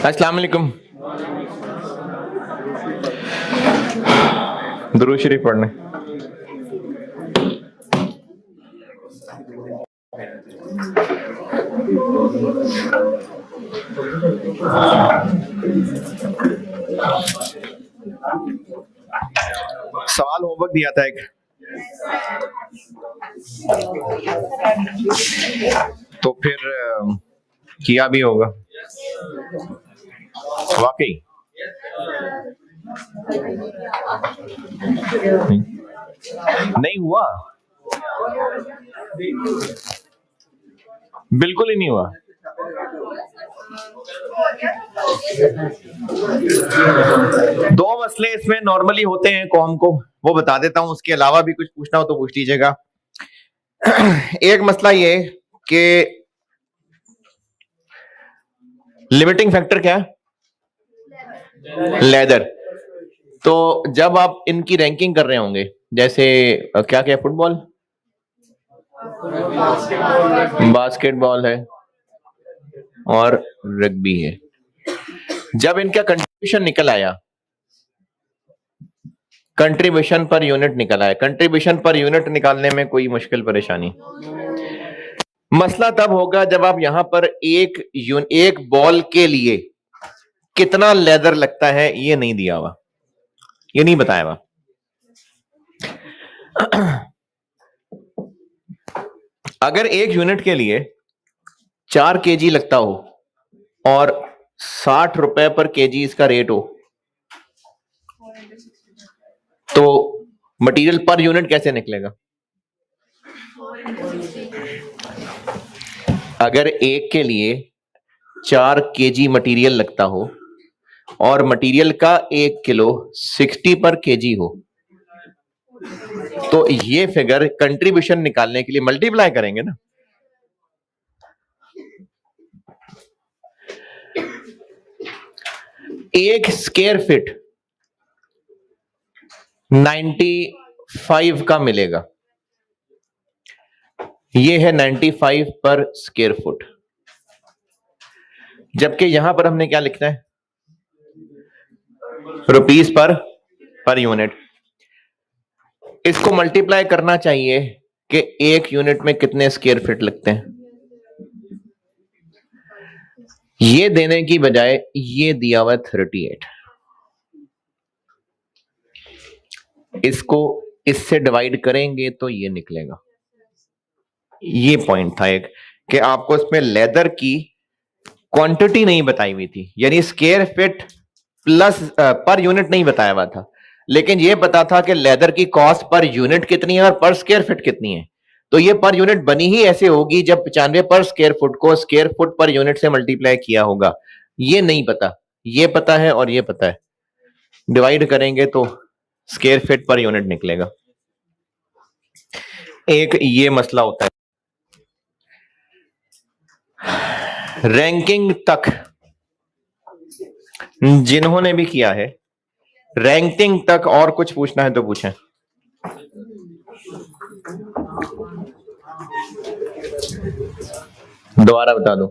अस्सलाम वालेकुम। दुरूद शरीफ पढ़ने। सवाल होमवर्क दिया था एक, तो फिर किया भी होगा वाकई। नहीं हुआ, बिल्कुल ही नहीं हुआ। दो मसले इसमें नॉर्मली होते हैं कौम को, वो बता देता हूं। उसके अलावा भी कुछ पूछना हो तो पूछ लीजिएगा। एक मसला ये कि लिमिटिंग फैक्टर क्या है? लेदर। तो जब आप इनकी रैंकिंग कर रहे होंगे, जैसे क्या क्या फुटबॉल, बास्केटबॉल है और रग्बी है, जब इनका कंट्रीब्यूशन निकल आया, कंट्रीब्यूशन पर यूनिट निकल आया, कंट्रीब्यूशन पर यूनिट निकालने में कोई मुश्किल परेशानी। मसला तब होगा जब आप यहां पर एक बॉल के लिए कितना लेदर लगता है ये नहीं दिया हुआ, ये नहीं बताया हुआ। अगर एक यूनिट के लिए 4 केजी लगता हो और 60 रुपए पर केजी इसका रेट हो, तो मटेरियल पर यूनिट कैसे निकलेगा? अगर एक के लिए 4 केजी मटेरियल लगता हो और मटेरियल का 1 किलो 60 पर केजी हो, तो ये फिगर कंट्रीब्यूशन निकालने के लिए मल्टीप्लाई करेंगे ना। एक स्क्वायर फीट 95 का मिलेगा, ये है 95 पर स्क्वायर फुट। जबकि यहां पर हमने क्या लिखना है? Rupees per unit. इसको मल्टीप्लाई करना चाहिए कि एक यूनिट में कितने स्क्वायर फीट लगते हैं। ये देने की बजाय ये दिया हुआ 38, इसको इससे डिवाइड करेंगे तो ये निकलेगा। ये पॉइंट था एक कि आपको इसमें लेदर की क्वांटिटी नहीं बताई हुई थी, यानी square feet plus per unit नहीं बताया हुआ था, लेकिन यह पता था कि लेदर की कॉस्ट पर यूनिट कितनी है और पर स्क्वायर फीट कितनी है। तो ये पर यूनिट बनी ही ऐसे होगी जब 95 पर स्क्वायर फुट को स्क्वायर फुट पर यूनिट से मल्टीप्लाई किया होगा। ये नहीं पता, ये पता है और ये पता है, डिवाइड करेंगे तो स्क्वायर फीट पर यूनिट निकलेगा। एक ये मसला होता है। रैंकिंग तक जिन्होंने भी किया है, रैंकिंग तक और कुछ पूछना है तो पूछें। दोबारा बता दो।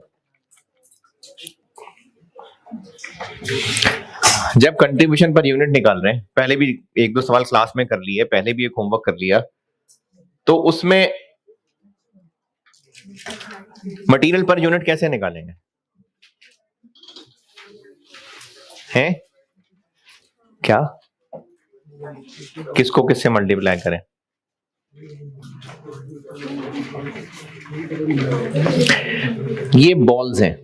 जब कंट्रीब्यूशन पर यूनिट निकाल रहे हैं, पहले भी एक दो सवाल क्लास में कर लिए, पहले भी एक होमवर्क कर लिया, तो उसमें मटेरियल पर यूनिट कैसे निकालेंगे? हैं क्या, किसको किससे मल्टीप्लाई करें? ये बॉल्स हैं,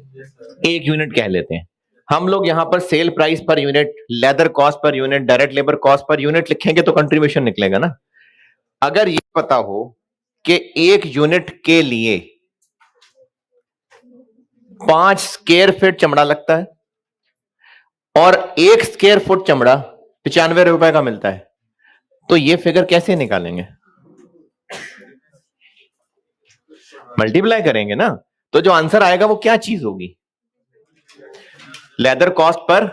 एक यूनिट कह लेते हैं हम लोग। यहां पर sale price per unit, leather cost per unit, direct labour cost per unit लिखेंगे तो कंट्रीब्यूशन निकलेगा ना। अगर ये पता हो कि एक यूनिट के लिए 5 स्क्वायर फीट चमड़ा लगता है और 1 स्क्वायर फुट चमड़ा 95 रुपए का मिलता है, तो ये फिगर कैसे निकालेंगे? मल्टीप्लाई करेंगे ना। तो जो आंसर आएगा वो क्या चीज होगी? Leather cost per.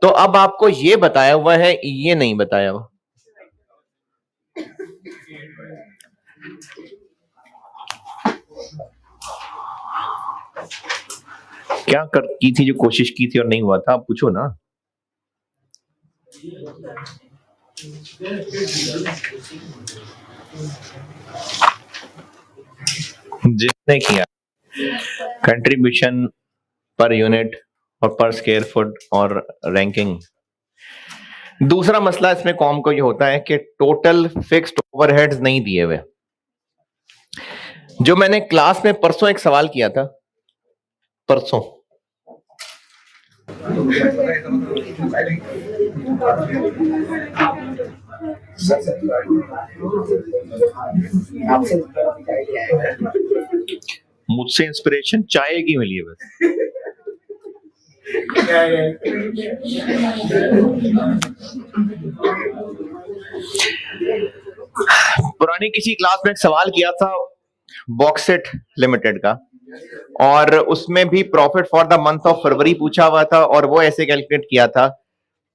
तो अब आपको ये बताया हुआ है, ये नहीं बताया हुआ। क्या कर की थी, जो कोशिश की थी और नहीं हुआ था, आप पूछो ना। जिसने किया कंट्रीब्यूशन पर यूनिट और पर स्क्वायर फुट और रैंकिंग। दूसरा मसला इसमें कॉम को ये होता है कि टोटल फिक्स्ड ओवरहेड्स नहीं दिए हुए। जो मैंने क्लास में परसों एक सवाल किया था, परसों, मुझसे इंस्पिरेशन चाय की मिली है बस। पुरानी किसी क्लास में एक सवाल किया था बॉक्सेट लिमिटेड का, और उसमें भी profit for the month of February पूछा हुआ था, और वो ऐसे कैलकुलेट किया था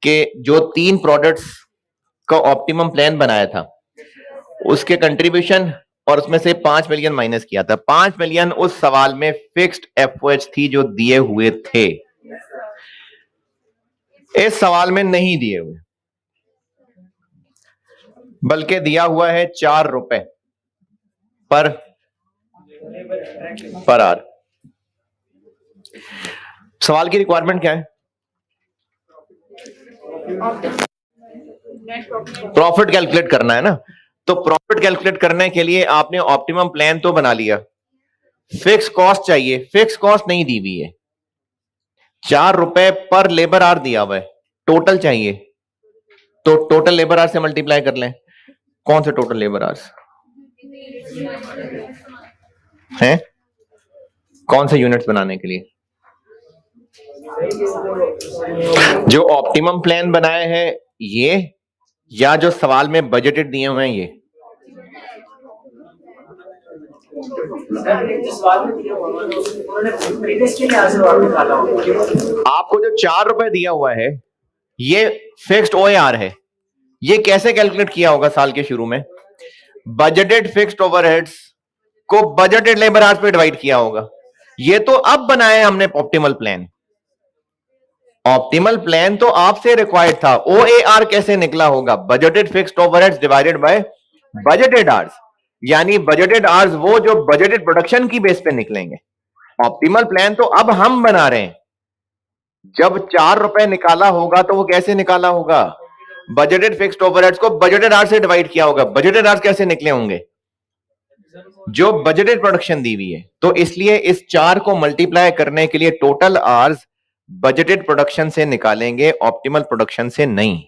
कि जो 3 प्रोडक्ट्स का ऑप्टिमम प्लान बनाया था उसके कंट्रीब्यूशन, और उसमें से 5 मिलियन माइनस किया था। 5 मिलियन उस सवाल में फिक्स्ड एफओएच थी जो दिए हुए थे, इस सवाल में नहीं दिए हुए, बल्कि दिया हुआ है 4 रुपए पर आवर। सवाल की रिक्वायरमेंट क्या है? प्रॉफिट कैलकुलेट करना है ना। तो प्रॉफिट कैलकुलेट करने के लिए आपने ऑप्टिमम प्लान तो बना लिया, फिक्स कॉस्ट चाहिए, फिक्स कॉस्ट नहीं दी हुई है, 4 रुपए पर लेबर आवर दिया हुआ है, टोटल चाहिए, तो टोटल लेबर आवर से मल्टीप्लाई कर लें। कौन से टोटल लेबर आवर्स हैं, कौन से यूनिट्स बनाने के लिए? जो ऑप्टिमम प्लान बनाए हैं ये, या जो सवाल में बजटेड दिए हुए हैं ये? आपको जो 4 रुपए दिया हुआ है ये फिक्स्ड ओएआर है, ये कैसे कैलकुलेट किया होगा साल के शुरू में? बजटेड फिक्स्ड ओवरहेड्स को बजटेड लेबर आवर्स पे डिवाइड किया होगा। ये तो अब बनाया हमने ऑप्टिमल प्लान। ऑप्टिमल प्लान तो आपसे रिक्वायर्ड था, ओएआर कैसे निकला होगा? Budgeted fixed overheads divided by budgeted hours, यानी बजटेड आवर्स वो जो बजटेड प्रोडक्शन की बेस पे निकलेंगे। ऑप्टिमल प्लान तो अब हम बना रहे हैं। जब 4 रुपए निकाला होगा तो वो कैसे निकाला होगा? बजटेड फिक्स्ड ओवरहेड्स को बजटेड आवर्स से डिवाइड किया होगा। बजटेड आवर्स कैसे निकले होंगे? जो बजटेड प्रोडक्शन दी हुई है। तो इसलिए इस 4 को मल्टीप्लाई करने के लिए टोटल आवर्स बजटेड प्रोडक्शन से निकालेंगे, ऑप्टिमल प्रोडक्शन से नहीं।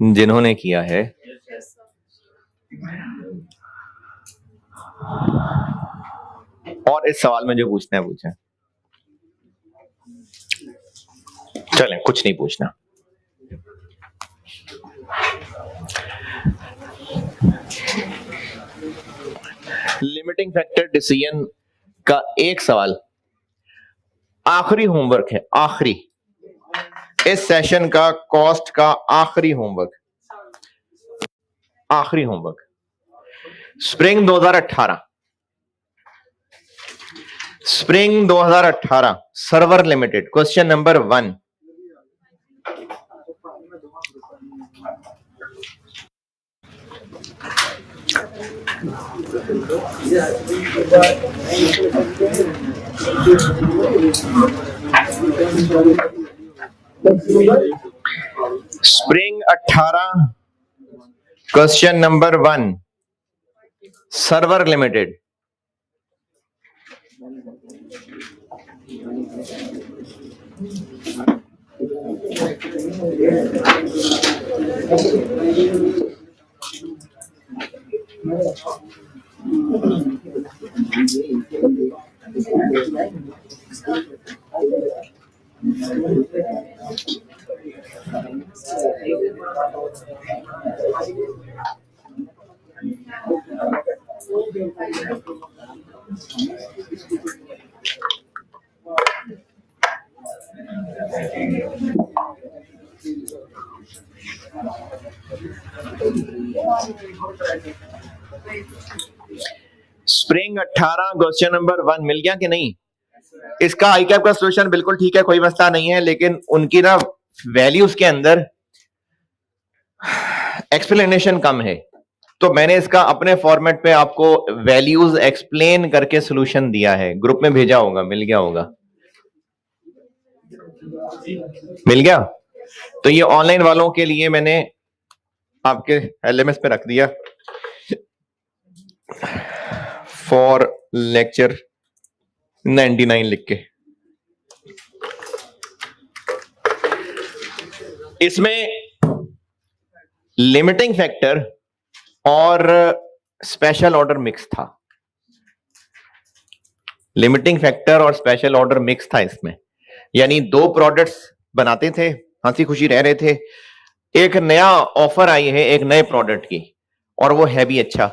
जिन्होंने किया है और इस सवाल में जो पूछना है पूछें। चलें, कुछ नहीं पूछना। लिमिटिंग फैक्टर डिसीजन का एक सवाल आखिरी होमवर्क है, आखिरी इस सेशन का कॉस्ट का आखिरी होमवर्क, आखिरी homework. Spring 2018, spring 2018 server limited, question number 1। Spring 18 question number 1, server limited. Spring 18 question number 1 मिल गया कि नहीं? इसका आई कैप का सोल्यूशन बिल्कुल ठीक है, कोई मसला नहीं है, लेकिन उनकी ना वैल्यूज के अंदर एक्सप्लेनेशन कम है, तो मैंने इसका अपने फॉर्मेट पे आपको वैल्यूज एक्सप्लेन करके सोल्यूशन दिया है, ग्रुप में भेजा होगा, मिल गया होगा, मिल गया। तो ये ऑनलाइन वालों के लिए मैंने आपके एलएमएस पे रख दिया फॉर लेक्चर 99 लिख के। इसमें लिमिटिंग फैक्टर और स्पेशल ऑर्डर मिक्स था, लिमिटिंग फैक्टर और स्पेशल ऑर्डर मिक्स था इसमें, यानी दो प्रोडक्ट्स बनाते थे, हंसी खुशी रह रहे थे, एक नया ऑफर आई है एक नए प्रोडक्ट की और वो है भी अच्छा,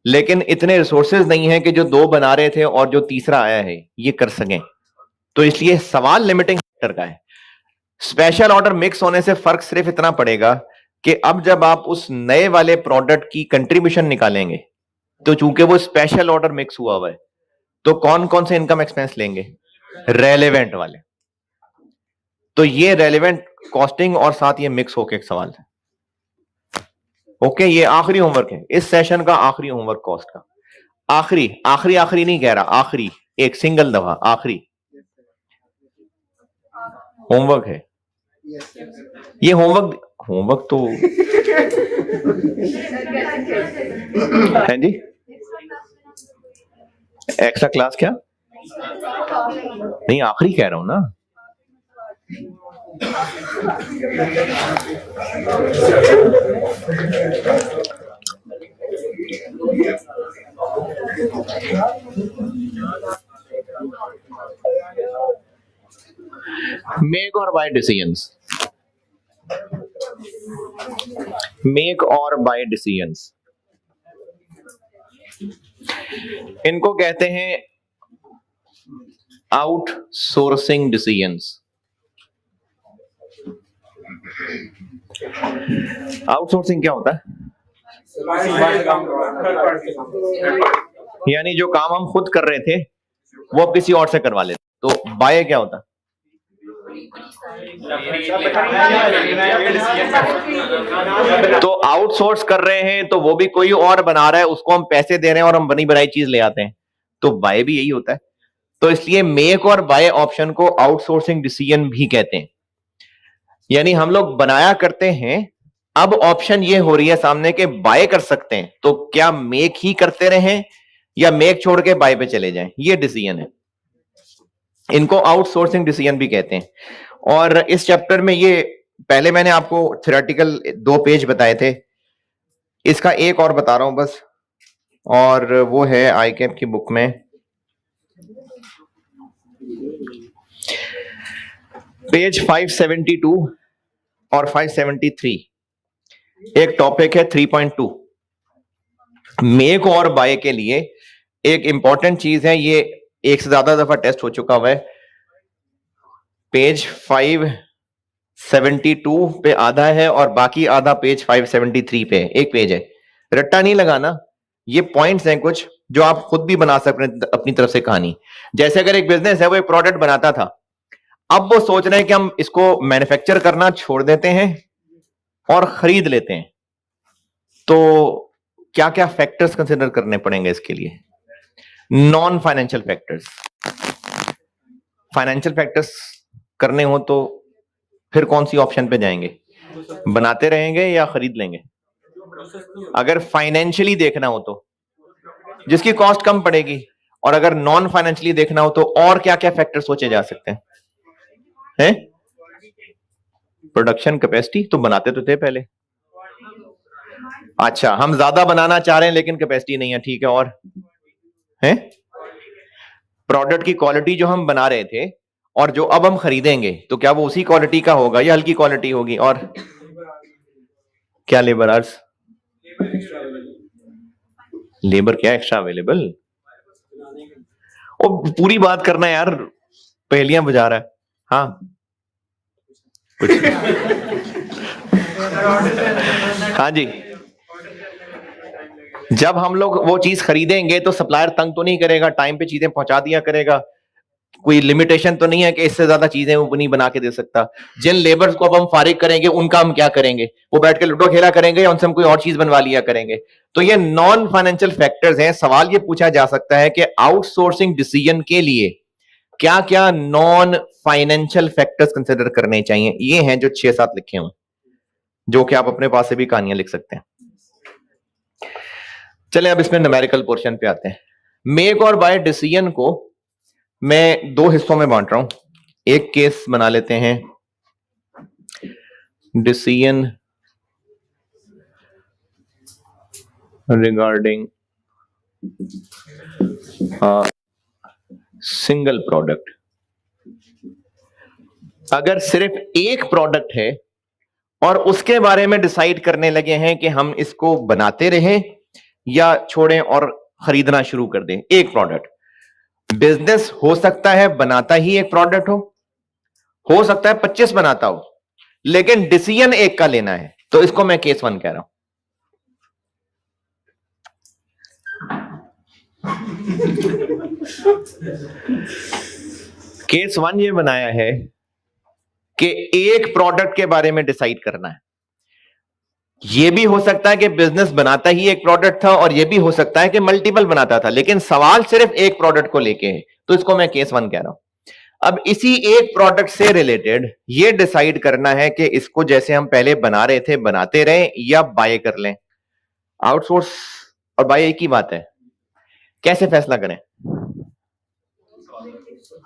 लेकिन इतने रिसोर्सेज नहीं है कि जो दो बना रहे थे और जो तीसरा आया है ये कर सकें, तो इसलिए सवाल लिमिटिंग फैक्टर का है। स्पेशल ऑर्डर मिक्स होने से फर्क सिर्फ इतना पड़ेगा कि अब जब आप उस नए वाले प्रोडक्ट की कंट्रीब्यूशन निकालेंगे तो चूंकि वो स्पेशल ऑर्डर मिक्स हुआ हुआ है, तो कौन कौन से इनकम एक्सपेंस लेंगे, रेलेवेंट वाले, तो ये रेलेवेंट कॉस्टिंग और साथ ये मिक्स होके एक सवाल है। ओके, ये आखिरी होमवर्क है इस सेशन का, आखिरी होमवर्क कॉस्ट का, आखिरी आखिरी आखिरी नहीं कह रहा, आखिरी एक सिंगल दफा आखिरी होमवर्क है ये। होमवर्क तो है जी, एक्स्ट्रा क्लास क्या नहीं, आखिरी कह रहा हूं ना। मेक और बाय डिसीजंस, मेक और बाय डिसीजंस, इनको कहते हैं आउटसोर्सिंग डिसीजंस। आउटसोर्सिंग क्या होता है, यानी जो काम हम खुद कर रहे थे वो अब किसी और से करवा लेते, तो बाय क्या होता है, तो आउटसोर्स कर रहे हैं तो वो भी कोई और बना रहा है, उसको हम पैसे दे रहे हैं और हम बनी बनाई चीज ले आते हैं, तो बाय भी यही होता है। तो इसलिए मेक और बाय ऑप्शन को आउटसोर्सिंग डिसीजन भी कहते हैं, यानी हम लोग बनाया करते हैं, अब ऑप्शन ये हो रही है सामने के बाय कर सकते हैं, तो क्या मेक ही करते रहें या मेक छोड़ के बाय पे चले जाएं, ये डिसीजन है, इनको आउटसोर्सिंग डिसीजन भी कहते हैं। और इस चैप्टर में ये पहले मैंने आपको थ्योरेटिकल 2 पेज बताए थे, इसका एक और बता रहा हूं बस, और वो है आई कैप की बुक में पेज 572 और 573, एक टॉपिक है 3.2 मेक और बाय के लिए। एक इंपॉर्टेंट चीज है, ये एक से ज्यादा दफा टेस्ट हो चुका हुआ है, पेज 572 पे आधा है और बाकी आधा पेज 573 पे, एक पेज है, रट्टा नहीं लगाना, ये पॉइंट्स हैं कुछ जो आप खुद भी बना सकते हैं अपनी तरफ से कहानी। जैसे अगर एक बिजनेस है वो एक प्रोडक्ट बनाता था, अब वो सोच रहे हैं कि हम इसको मैन्युफैक्चर करना छोड़ देते हैं और खरीद लेते हैं, तो क्या क्या फैक्टर्स कंसिडर करने पड़ेंगे इसके लिए, non financial factors. Financial factors करने हो तो फिर कौन सी ऑप्शन पे जाएंगे, बनाते रहेंगे या खरीद लेंगे। अगर फाइनेंशियली देखना हो तो जिसकी कॉस्ट कम पड़ेगी, और अगर नॉन फाइनेंशियली देखना हो तो और क्या क्या फैक्टर सोचे जा सकते हैं, प्रोडक्शन कैपेसिटी तो बनाते तो थे पहले, अच्छा हम ज्यादा बनाना चाह रहे हैं लेकिन कैपेसिटी नहीं है, ठीक है, और है प्रोडक्ट की क्वालिटी जो हम बना रहे थे और जो अब हम खरीदेंगे तो क्या वो उसी क्वालिटी का होगा या हल्की क्वालिटी होगी, और क्या लेबर आवर्स, लेबर क्या एक्स्ट्रा अवेलेबल, और पूरी बात करना यार, पहेलियां बुझा रहा है। हाँ कुछ हाँ जी, जब हम लोग वो चीज खरीदेंगे तो सप्लायर तंग तो नहीं करेगा, टाइम पे चीजें पहुंचा दिया करेगा, कोई लिमिटेशन तो नहीं है कि इससे ज्यादा चीजें वो नहीं बना के दे सकता। जिन लेबर्स को अब हम फारिग करेंगे उनका हम क्या करेंगे, वो बैठ के लूडो खेला करेंगे या उनसे हम कोई और चीज बनवा लिया करेंगे। तो ये नॉन फाइनेंशियल फैक्टर्स हैं। सवाल ये पूछा जा सकता है कि आउटसोर्सिंग डिसीजन के लिए क्या क्या नॉन फाइनेंशियल फैक्टर्स कंसिडर करने चाहिए। ये हैं जो 6-7 लिखे हुए, जो कि आप अपने पास से भी कहानियां लिख सकते हैं। चलें अब इसमें न्यूमेरिकल पोर्शन पे आते हैं। मेक और बाय डिसीजन को मैं 2 हिस्सों में बांट रहा हूं। एक केस बना लेते हैं डिसीजन रिगार्डिंग सिंगल प्रोडक्ट। अगर सिर्फ एक प्रोडक्ट है और उसके बारे में डिसाइड करने लगे हैं कि हम इसको बनाते रहें या छोड़ें और खरीदना शुरू कर दें। एक प्रोडक्ट, बिजनेस हो सकता है बनाता ही एक प्रोडक्ट हो सकता है 25 बनाता हो, लेकिन डिसीजन एक का लेना है, तो इसको मैं केस 1 कह रहा हूं। केस 1 ये बनाया है कि एक प्रोडक्ट के बारे में डिसाइड करना है। यह भी हो सकता है कि बिजनेस बनाता ही एक प्रोडक्ट था और यह भी हो सकता है कि मल्टीपल बनाता था, लेकिन सवाल सिर्फ एक प्रोडक्ट को लेके है, तो इसको मैं केस 1 कह रहा हूं। अब इसी एक प्रोडक्ट से रिलेटेड यह डिसाइड करना है कि इसको जैसे हम पहले बना रहे थे बनाते रहें या बाय कर लें। आउटसोर्स और बाय एक ही बात है, कैसे फैसला करें?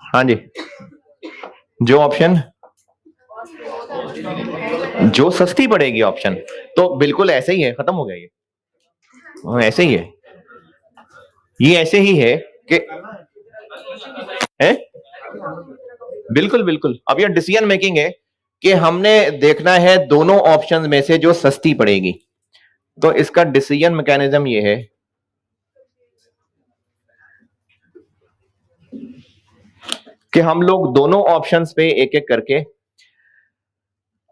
हाँ जी, जो ऑप्शन जो सस्ती पड़ेगी ऑप्शन, तो बिल्कुल ऐसे ही है, खत्म हो गया ये। ऐसे ही है, ये ऐसे ही है कि है? बिल्कुल बिल्कुल। अब ये डिसीजन मेकिंग है कि हमने देखना है दोनों ऑप्शंस में से जो सस्ती पड़ेगी। तो इसका डिसीजन मैकेनिज्म ये है कि हम लोग दोनों ऑप्शंस पे एक एक करके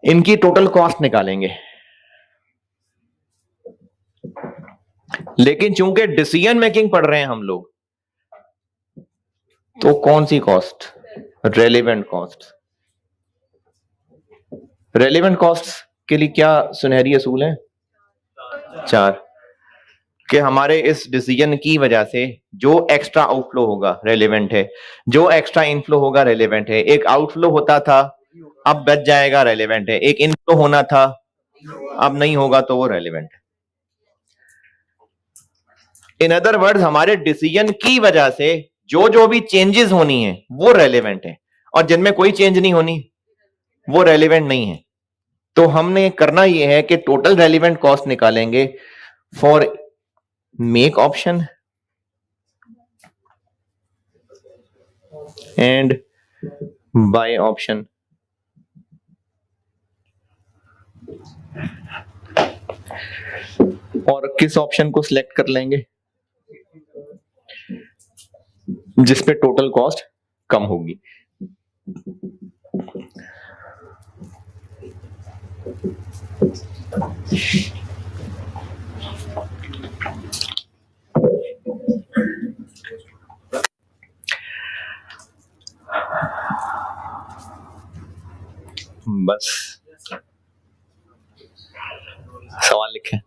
इनकी टोटल कॉस्ट निकालेंगे। लेकिन चूंकि डिसीजन मेकिंग पढ़ रहे हैं हम लोग, तो कौन सी cost? Relevant cost. Relevant cost के लिए क्या सुनहरी असूल है? 4 कि हमारे इस डिसीजन की वजह से जो एक्स्ट्रा आउटफ्लो होगा रेलेवेंट है, जो एक्स्ट्रा इनफ्लो होगा रेलेवेंट है। एक आउटफ्लो होता था, अब बच जाएगा, रेलेवेंट है। एक इनफ्लो होना था, अब नहीं होगा, तो वो रेलेवेंट है। इन अदर वर्ड्स, हमारे डिसीजन की वजह से जो जो भी चेंजेस होनी है वो रेलेवेंट है, और जिनमें कोई चेंज नहीं होनी वो रेलेवेंट नहीं है। तो हमने करना यह है कि टोटल रेलेवेंट कॉस्ट निकालेंगे for make option and by option. और किस ऑप्शन को सिलेक्ट कर लेंगे? जिसपे टोटल कॉस्ट कम होगी। बस सवाल लिखें।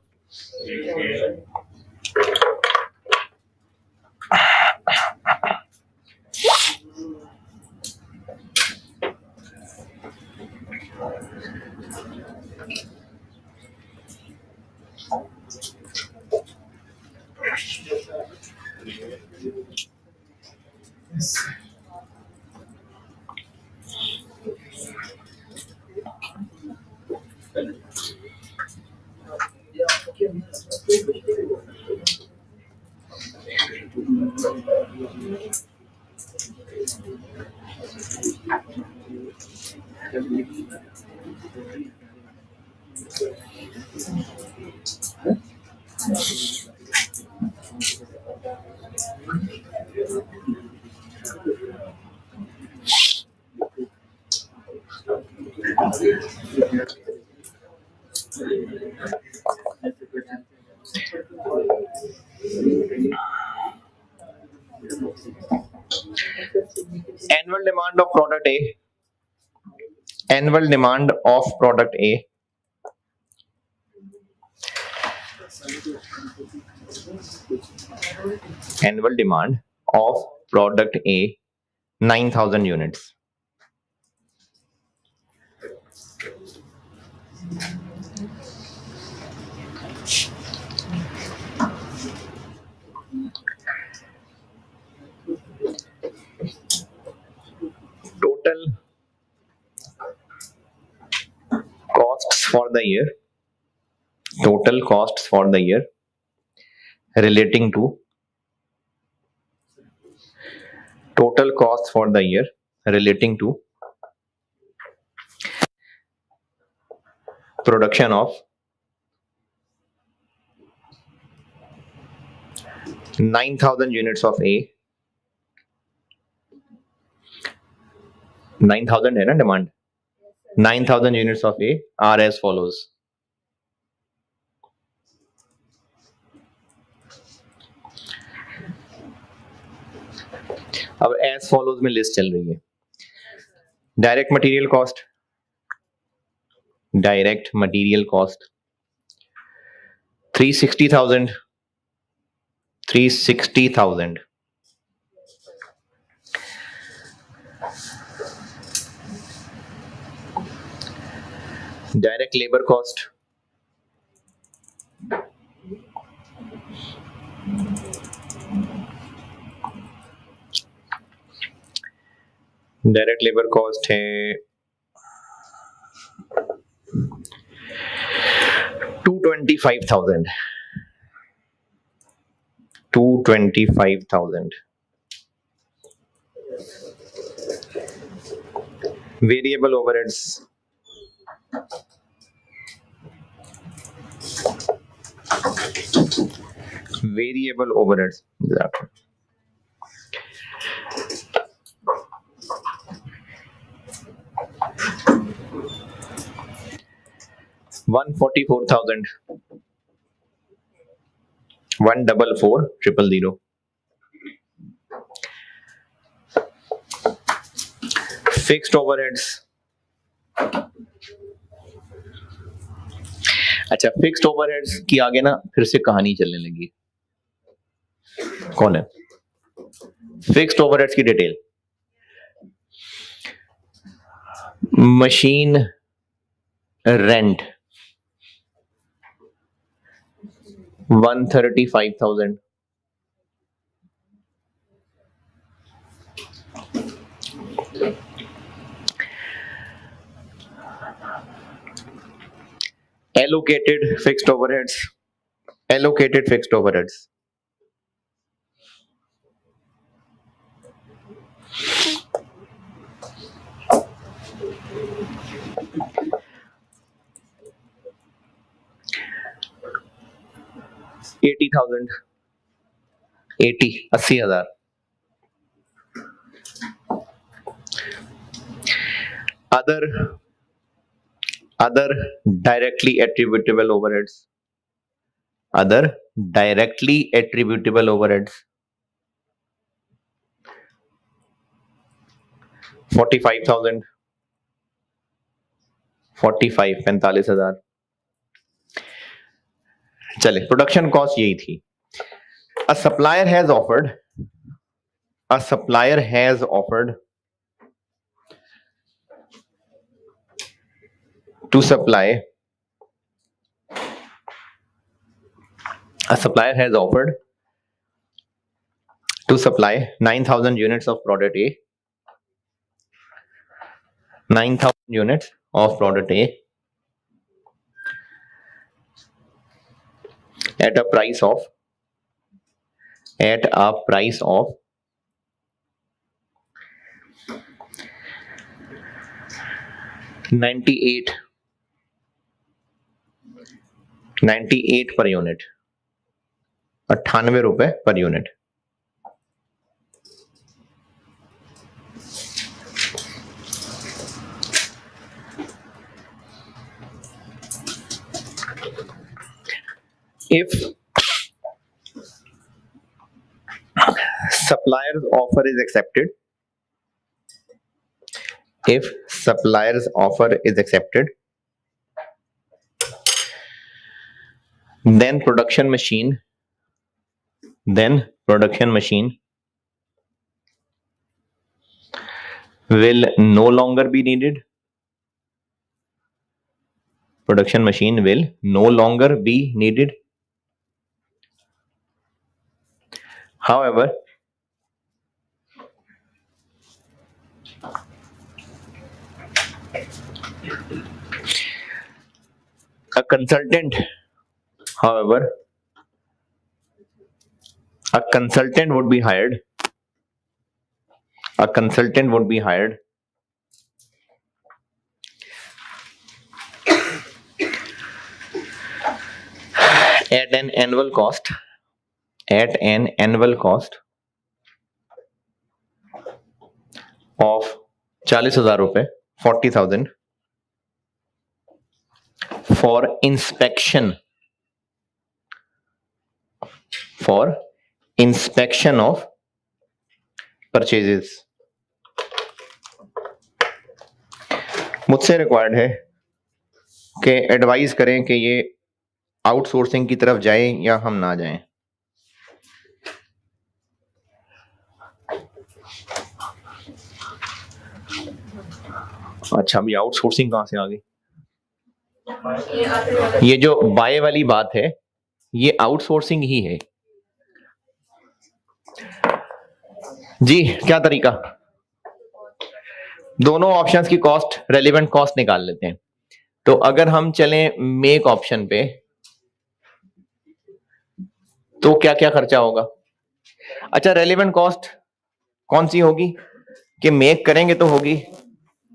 annual demand of product A, annual demand of product A, annual demand of product A 9,000 units. Total costs for the year, total costs for the year relating to, total costs for the year relating to production of 9,000 units of A, 9,000 है ना demand, 9,000 units of A are as follows. अब as follows में list चल रही है. Direct material cost, direct material cost 360,000, 360,000. Direct labour cost, direct labour cost है 225,000, 225,000. Variable overheads, variable overheads, exactly. 144,000, 144,000. Fixed overheads, अच्छा fixed overheads की आगे ना फिर से कहानी चलने लगी. कौन है? फिक्स्ड ओवरहेड्स की detail, machine rent 135,000, allocated fixed overheads, allocated fixed overheads 80,000, 80,000. Other directly attributable overheads, other directly attributable overheads 45,000, 45,000. चले प्रोडक्शन कॉस्ट यही थी. A supplier has offered, a supplier has offered to supply, a supplier has offered to supply 9,000 units of product A, 9,000 units of product A at a price of 98 per unit, 98 रुपए per unit. If supplier's offer is accepted, if supplier's offer is accepted, then production machine will no longer be needed. Production machine will no longer be needed. However, a consultant would be hired. A consultant would be hired at an annual cost of 40,000 रुपए, 40,000 for inspection of purchases. मुझसे required है कि advice करें कि ये outsourcing की तरफ जाए या हम ना जाएं। अच्छा, अभी आउटसोर्सिंग कहां से आ गई? ये जो बाय वाली बात है ये आउटसोर्सिंग ही है जी। क्या तरीका? दोनों ऑप्शंस की कॉस्ट, रेलेवेंट कॉस्ट निकाल लेते हैं। तो अगर हम चलें मेक ऑप्शन पे तो क्या क्या खर्चा होगा? अच्छा, रेलेवेंट कॉस्ट कौन सी होगी कि मेक करेंगे तो होगी,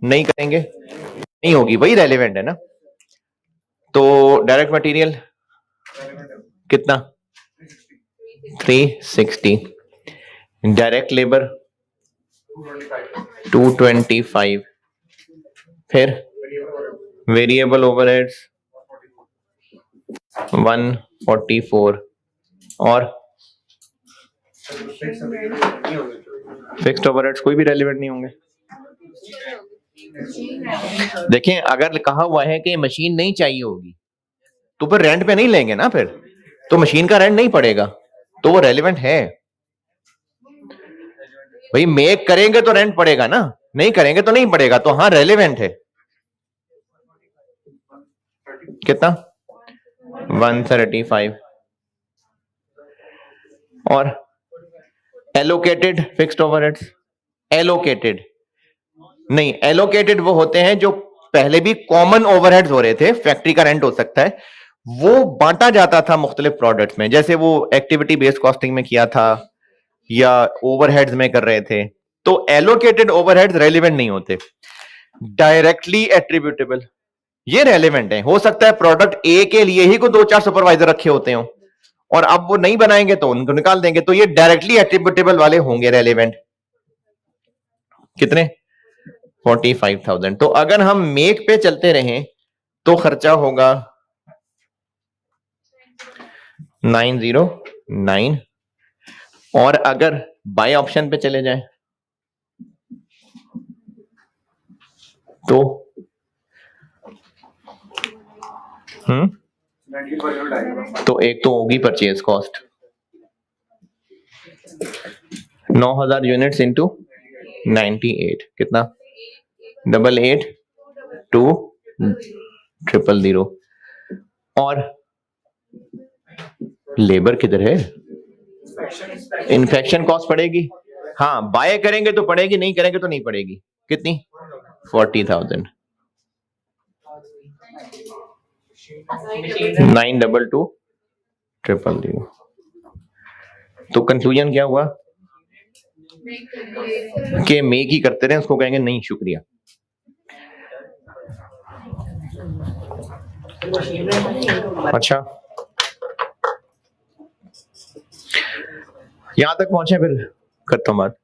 नहीं करेंगे नहीं होगी, वही रेलेवेंट है ना। तो डायरेक्ट मटेरियल कितना? 360, डायरेक्ट लेबर 225, फिर वेरिएबल ओवरहेड्स 144 और फिक्स्ड ओवरहेड्स कोई भी रेलेवेंट नहीं होंगे। देखें, अगर कहा हुआ है कि मशीन नहीं चाहिए होगी तो फिर रेंट पे नहीं लेंगे ना, फिर तो मशीन का रेंट नहीं पड़ेगा, तो वो रेलेवेंट है। भाई मेक करेंगे तो रेंट पड़ेगा ना, नहीं करेंगे तो नहीं पड़ेगा, तो हाँ रेलेवेंट है। कितना? 135 और एलोकेटेड फिक्स्ड ओवरहेड्स। एलोकेटेड नहीं, एलोकेटेड वो होते हैं जो पहले भी कॉमन ओवरहेड्स हो रहे थे, फैक्ट्री का रेंट हो सकता है, वो बांटा जाता था मुख्तलिफ प्रोडक्ट्स में, जैसे वो एक्टिविटी बेस्ड कॉस्टिंग में किया था या ओवरहेड्स में कर रहे थे। तो एलोकेटेड ओवरहेड्स रेलिवेंट नहीं होते। डायरेक्टली एट्रीब्यूटेबल ये रेलिवेंट है। हो सकता है प्रोडक्ट ए के लिए ही को 2-4 सुपरवाइजर रखे होते हो और अब वो नहीं बनाएंगे तो उनको निकाल देंगे, तो ये डायरेक्टली एट्रीब्यूटेबल वाले होंगे रेलिवेंट। कितने? 45,000। तो अगर हम मेक पे चलते रहें तो खर्चा होगा 909 और अगर बाय ऑप्शन पे चले जाएं तो तो एक तो होगी परचेज कॉस्ट 9,000 यूनिट्स इंटू 98 कितना? 88,2,000 और लेबर किधर है? इन्फेक्शन कॉस्ट पड़ेगी। हाँ, बाय करेंगे तो पड़ेगी, नहीं करेंगे तो नहीं पड़ेगी। कितनी? 40,000। 922,000। तो कंक्लूजन क्या हुआ कि मेक ही करते रहे, उसको कहेंगे नहीं शुक्रिया। अच्छा, यहां तक पहुंचे, फिर करता हूं बात।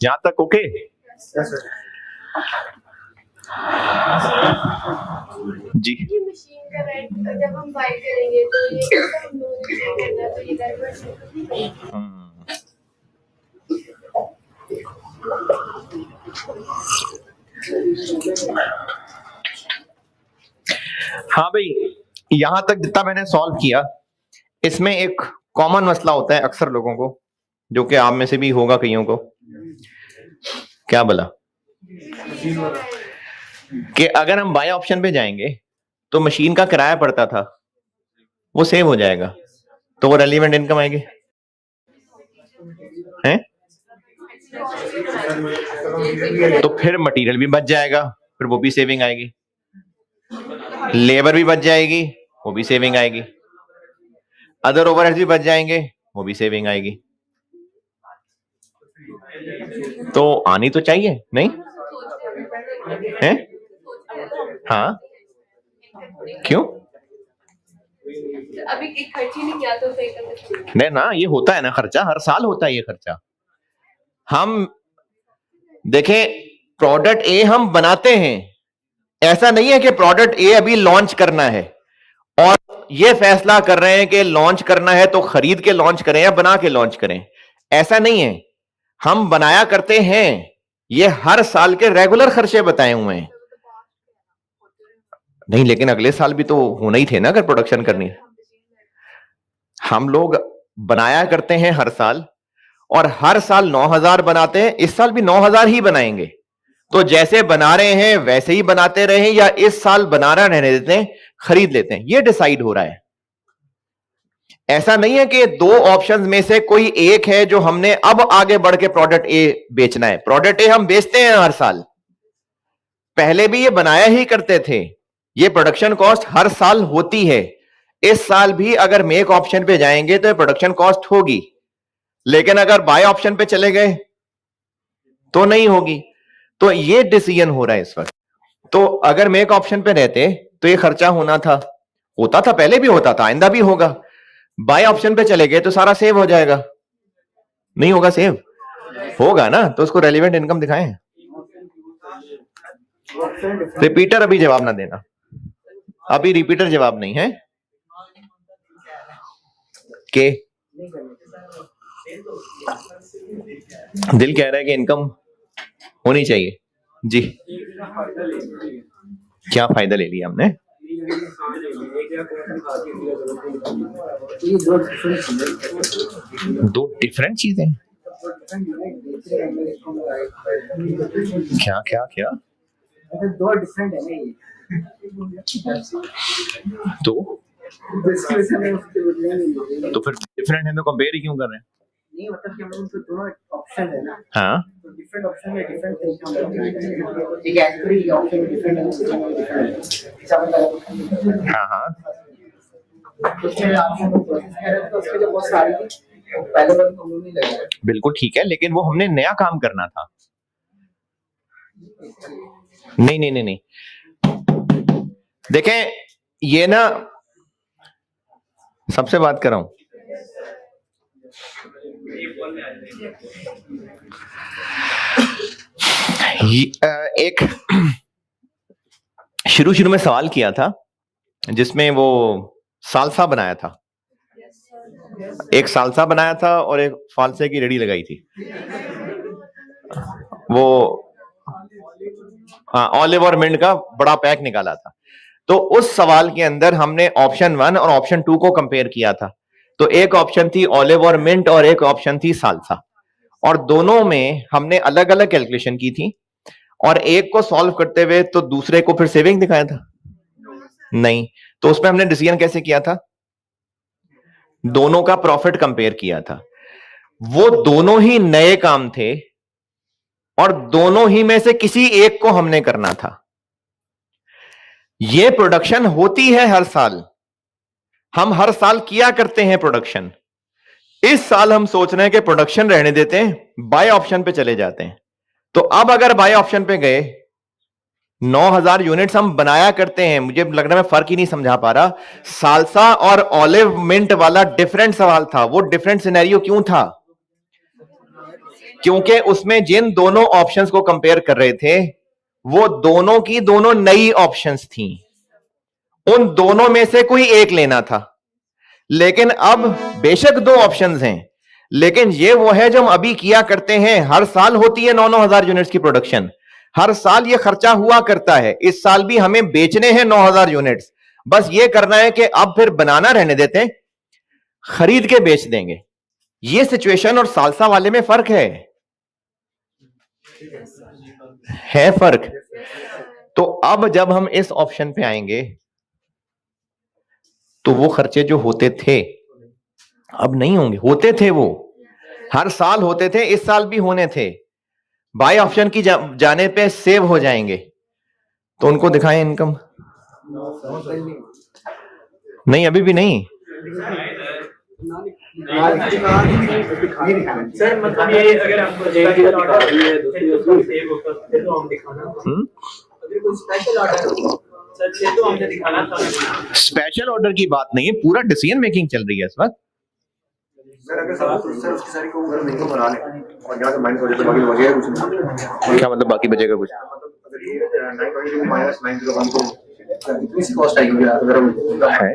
यहां तक ओके? जी ये मशीन का रेंट जब हम बाय करेंगे तो ये कैसे हम लोगों ने पे करना है, तो ये डाइवर्ट हाँ भाई, यहां तक जितना मैंने सॉल्व किया, इसमें एक कॉमन मसला होता है अक्सर लोगों को, जो कि आप में से भी होगा कईयों को। क्या बोला कि अगर हम बाय ऑप्शन पे जाएंगे तो मशीन का किराया पड़ता था वो सेव हो जाएगा, तो वो रेलिवेंट इनकम आएगी हैं? तो फिर मटेरियल भी बच जाएगा, फिर वो भी सेविंग आएगी, लेबर भी बच जाएगी, वो भी सेविंग आएगी, अदर ओवरहेड्स भी बच जाएंगे, वो भी सेविंग आएगी। तो आनी तो चाहिए नहीं है? हाँ, क्यों? अभी एक खर्च ही नहीं किया तो सही करते नहीं ना, ये होता है ना खर्चा, हर साल होता है ये खर्चा। हम देखें, प्रोडक्ट ए हम बनाते हैं, ऐसा नहीं है कि प्रोडक्ट ए अभी लॉन्च करना है और ये फैसला कर रहे हैं कि लॉन्च करना है तो खरीद के लॉन्च करें या बना के लॉन्च करें, ऐसा नहीं है। हम बनाया करते हैं, ये हर साल के रेगुलर खर्चे बताए हुए हैं। नहीं, लेकिन अगले साल भी तो होना ही थे ना, अगर प्रोडक्शन करनी है। हम लोग बनाया करते हैं हर साल, और हर साल 9,000 बनाते हैं, इस साल भी 9,000 ही बनाएंगे। तो जैसे बना रहे हैं वैसे ही बनाते रहे, या इस साल बनाना रहने देते हैं, खरीद लेते हैं, ये डिसाइड हो रहा है। ऐसा नहीं है कि दो ऑप्शंस में से कोई एक है जो हमने अब आगे बढ़ के प्रोडक्ट ए बेचना है। प्रोडक्ट ए हम बेचते हैं हर साल, पहले भी ये बनाया ही करते थे, ये प्रोडक्शन कॉस्ट हर साल होती है। इस साल भी अगर मेक ऑप्शन पे जाएंगे तो ये प्रोडक्शन कॉस्ट होगी, लेकिन अगर बाय ऑप्शन पे चले गए तो नहीं होगी। तो ये डिसीजन हो रहा है इस वक्त। तो अगर मेक ऑप्शन पे रहते तो ये खर्चा होना था, होता था, पहले भी होता था, आइंदा भी होगा। बाय ऑप्शन पे चले गए तो सारा सेव हो जाएगा। नहीं होगा सेव? होगा ना, तो उसको रेलिवेंट इनकम दिखाएं। रिपीटर अभी जवाब ना देना, अभी रिपीटर जवाब नहीं है के दिल कह रहा है कि इनकम होनी चाहिए जी। क्या फायदा ले लिया हमने? दो डिफरेंट चीजें। क्या क्या क्या? दो डिफरेंट है ना ये। तो फिर डिफरेंट है तो कंपेयर ही क्यों कर रहे हैं? नहीं, मतलब कि हम लोग दोनों ऑप्शन है ना। हाँ, तो डिफरेंट ऑप्शन में डिफरेंट तरीके हम एक एक्चुअली ऑप्शन में डिफरेंट है, दूसरे में डिफरेंट है, ऐसा होता है। हाँ, हाँ, उसमें आप हम प्रोसेस कर रहे हैं तो उसके लिए बहुत सारी पहले बार तो नहीं लगा। बिल्कुल ठीक है, लेकिन वो हमने नया काम करना था। नहीं नहीं नहीं नहीं, देखें, ये ना, सबसे बात कर रहा हूं, एक शुरू में सवाल किया था जिसमें वो सालसा बनाया था, एक सालसा बनाया था और एक फालसे की रेडी लगाई थी। वो ऑलिव और मिंट का बड़ा पैक निकाला था। तो उस सवाल के अंदर हमने ऑप्शन 1 और ऑप्शन 2 को कंपेयर किया था। तो एक ऑप्शन थी ऑलिव और मिंट और एक ऑप्शन थी सालसा, और दोनों में हमने अलग अलग कैलकुलेशन की थी, और एक को सॉल्व करते हुए तो दूसरे को फिर सेविंग दिखाया था नहीं। तो उसमें हमने डिसीजन कैसे किया था? दोनों का प्रॉफिट कंपेयर किया था। वो दोनों ही नए काम थे और दोनों ही में से किसी एक को हमने करना था। ये प्रोडक्शन होती है हर साल, हम हर साल किया करते हैं प्रोडक्शन। इस साल हम सोच रहे हैं कि प्रोडक्शन रहने देते हैं, बाय ऑप्शन पे चले जाते हैं। तो अब अगर बाय ऑप्शन पे गए, 9000 यूनिट्स हम बनाया करते हैं। मुझे लग रहा है मैं फर्क ही नहीं समझा पा रहा। सालसा और ऑलिव मिंट वाला डिफरेंट सवाल था। वो डिफरेंट सिनेरियो क्यों था? क्योंकि उसमें जिन दोनों ऑप्शंस को कंपेयर कर रहे थे वो दोनों की दोनों नई ऑप्शंस थी, उन दोनों में से कोई एक लेना था। लेकिन अब बेशक दो ऑप्शंस हैं, लेकिन ये वो है जो हम अभी किया करते हैं। हर साल होती है 9,000 यूनिट्स की प्रोडक्शन, हर साल ये खर्चा हुआ करता है। इस साल भी हमें बेचने हैं 9,000 यूनिट्स, बस ये करना है कि अब फिर बनाना रहने देते हैं, खरीद के बेच देंगे। ये सिचुएशन और सालसा वाले में फर्क है फर्क। तो अब जब हम इस ऑप्शन पे आएंगे तो वो खर्चे जो होते थे अब नहीं होंगे। होते थे, वो हर साल होते थे, इस साल भी होने थे। बाय ऑप्शन की जाने पे सेव हो जाएंगे। तो उनको दिखाएं इनकम। नहीं, अभी भी नहीं। सर मतलब ये अगर आपको स्पेशल ऑर्डर है तो सेव होगा, फिर तो हम दिखाना। अगर कोई स्पेशल ऑर्डर सर से तो हमने दिखाना था। स्पेशल ऑर्डर की बात नहीं है, पूरा डिसीजन मेकिंग चल रही है इस वक्त। सर अगर सर उसकी सारी को घर नहीं को बना ले और यहाँ से माइनस हो जाए तो बाकी बचेगा कुछ नहीं। क्या मतलब बाकी बचेगा कुछ? अगर ये 922 माइनस 901 को इस कॉस्ट आएगी अगर हम है,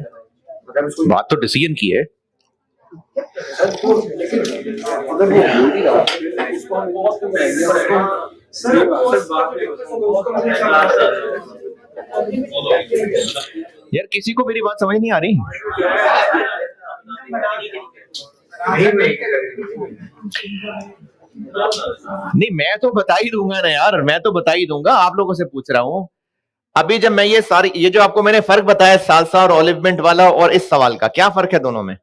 बात तो डिसीजन की है। सर वो लेकिन अगर वो हो ही रहा सर बात यार किसी को मेरी बात समझ नहीं आ रही। नहीं, मैं तो बता ही दूंगा ना यार, मैं तो बता ही दूंगा। आप लोगों से पूछ रहा हूं। अभी जब मैं ये जो आपको मैंने फर्क बताया सालसा और ऑलिव मिंट वाला और इस सवाल का, क्या फर्क है दोनों में?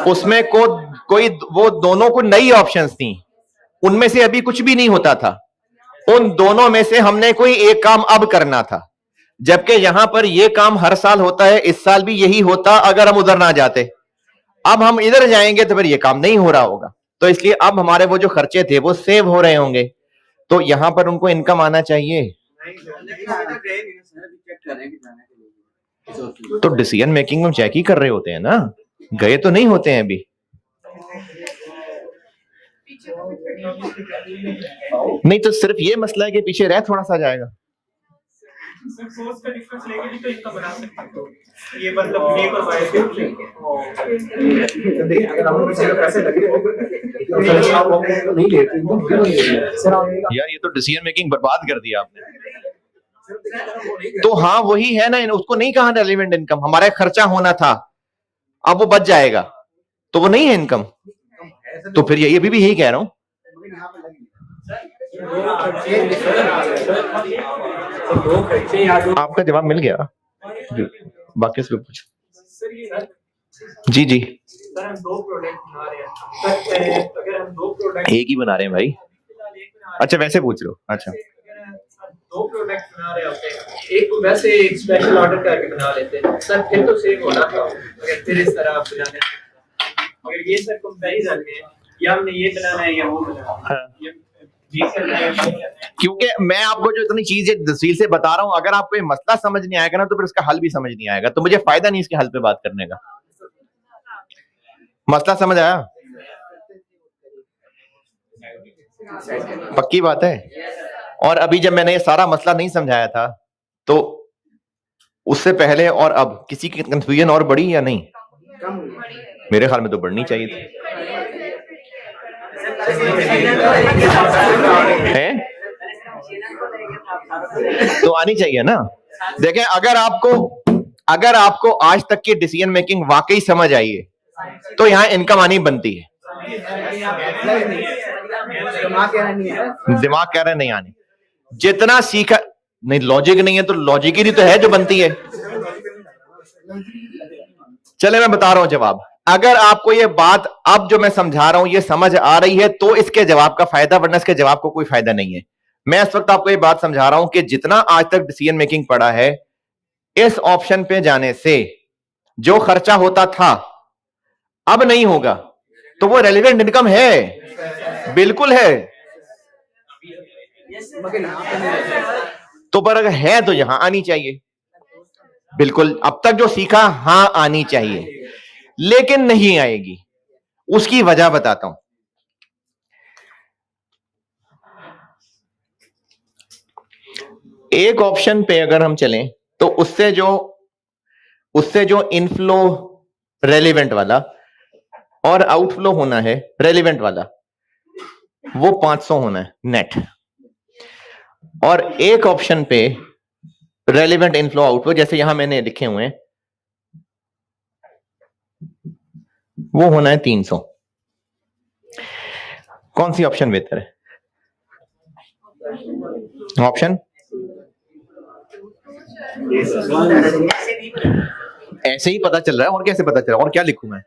उसमें कोई वो दोनों को नई ऑप्शंस थी, उनमें से अभी कुछ भी नहीं होता था। उन दोनों में से हमने कोई एक काम अब करना था, जबकि यहां पर यह काम हर साल होता है। इस साल भी यही होता अगर हम उधर ना जाते। अब हम इधर जाएंगे तो फिर यह काम नहीं हो रहा होगा। तो इसलिए अब हमारे वो जो खर्चे थे वो सेव हो रहे होंगे। तो यहां पर उनको इनकम आना चाहिए। तो डिसीजन मेकिंग में चेक ही कर रहे होते हैं ना, गए तो नहीं होते हैं अभी। नहीं तो सिर्फ ये मसला है कि पीछे रह थोड़ा सा जाएगा। सर सोर्स का डिफरेंस लेके भी तो इनका बना सकते हैं। ये मतलब एक और वाई के देखिए अगर हम किसी को पैसे लगे तो आप नहीं लेते सर। यार ये तो डिसीजन मेकिंग बर्बाद कर दिया आपने। तो हाँ वही है ना, उसको नहीं कहा रेलेवेंट इनकम। हमारा खर्चा होना था, अब वो बच जाएगा, तो वो नहीं है इनकम। तो फिर ये भी यही कह रहा हूं। आपका जवाब मिल गया, बाकी से पूछ। जी सर हम दो प्रोडक्ट बना रहे हैं। अगर हम दो प्रोडक्ट एक ही बना रहे हैं भाई। अच्छा वैसे पूछ लो। अच्छा दो प्रोडक्ट बना रहे होते हैं, एक को वैसे एक स्पेशल ऑर्डर करके बना लेते हैं सर, फिर तो सेव होना था। अगर फिर इस तरह आप बनाने, अगर ये सर कंपैरिजन है या हमने ये बनाना है या वो बनाना है, क्योंकि मैं आपको जो इतनी चीजें तफसील से बता रहा हूं, अगर आपको ये मसला समझ नहीं आएगा ना तो फिर इसका हल भी समझ नहीं आएगा। तो मुझे फायदा नहीं इसके हल पे बात करने का। मसला समझ आया? पक्की बात है। और अभी जब मैंने ये सारा मसला नहीं समझाया था तो उससे पहले और अब किसी की कंफ्यूजन और बढ़ी या नहीं? मेरे ख्याल में तो बढ़नी चाहिए थी। है? तो आनी चाहिए ना। देखें, अगर आपको आज तक की डिसीजन मेकिंग वाकई समझ आई है तो यहां इनकम आनी बनती है। दिमाग कह रहे नहीं आनी। जितना सीखा नहीं, लॉजिक नहीं है तो लॉजिक ही तो है जो बनती है। चले मैं बता रहा हूं जवाब। अगर आपको ये बात अब जो मैं समझा रहा हूं ये समझ आ रही है तो इसके जवाब का फायदा, वरना इसके जवाब को कोई फायदा नहीं है। मैं इस वक्त आपको ये बात समझा रहा हूं कि जितना आज तक डिसीजन मेकिंग पड़ा है, इस ऑप्शन पे जाने से जो खर्चा होता था अब नहीं होगा। तो वो रेलिवेंट इनकम है, बिल्कुल है। तो पर अगर है तो यहां आनी चाहिए, बिल्कुल। अब तक जो सीखा, हां आनी चाहिए, लेकिन नहीं आएगी। उसकी वजह बताता हूं। एक ऑप्शन पे अगर हम चलें तो उससे जो इनफ्लो रेलिवेंट वाला और आउटफ्लो होना है रेलिवेंट वाला, वो 500 होना है नेट। और एक ऑप्शन पे रेलिवेंट इनफ्लो आउटफ्लो, जैसे यहां मैंने लिखे हुए हैं, वो होना है 300। कौन सी ऑप्शन बेहतर है? ऑप्शन ऐसे ही पता चल रहा है, और कैसे पता चल रहा है? और क्या लिखूं मैं?